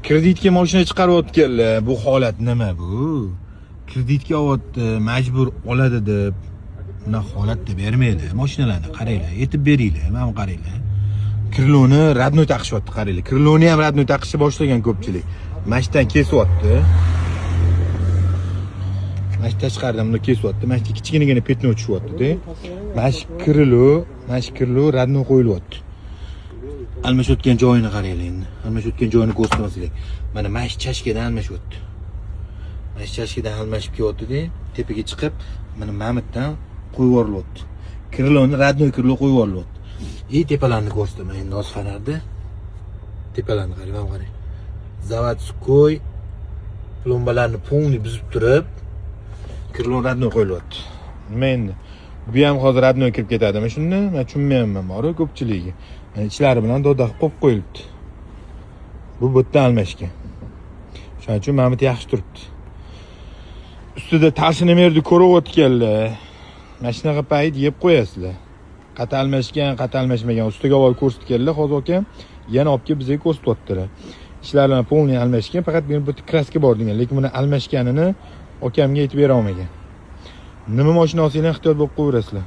Kreditga mashina chiqarayotganlar. Bu holat nima bu? Kreditga olyapti, majbur oladi deb buna holatda bermaydi. Mashinalarni qaranglar, yetib beringlar, mana qaranglar. Kriloni radnoy taqishyapti, qaranglar. Kriloni ham radnoy taqishni boshlagan ko'pchilik. Mashtadan kesyapti. Mashta chiqardim, buni kesyapti. Mashta kichkinagina petno tushyapti-da. Mashkrilo radnoy qo'yilyapti. Almashayotgan joyini qaranglar endi. Almashayotgan joyini ko'rsatmaslik. Mana mash chashkadan almashyapti. Mash chashkadan almashib kelyapti-da, tepaga chiqib, mana mamitdan qo'yib yuborilyapti. Kriloni radnoy krilo qo'yib yuborilyapti. Tepalarni ko'rsataman endi ozxonada. Tepalarni qarang, mana qarang. Zavodskoy plombalarni polni buzib turib, kriloni radnoy qo'yilyapti. Nima endi? Bu ham hozir radnoy kirib ketadimi shunda? Men tushunmayapman, bor ko'pchiligi. Mana ichlari bilan doda qo'yib qo'yilibdi. Bu yerdan almashgan. Shuning uchun mamit yaxshi turibdi. Ustida tashini merdi ko'rayotganlar. Mana shunaqa payt yeb qo'yasizlar. Qata almashmagan ustiga olib ko'rsatganlar, hozir akam yana olib kelib bizga ko'rsatyaptilar. Ishlarini polni almashgan, faqat bu kraska bor degan, lekin buni almashganini akamga aytib bera olmagan. Nima mashina olsanglar ehtiyot bo'lib qo'yaverasizlar.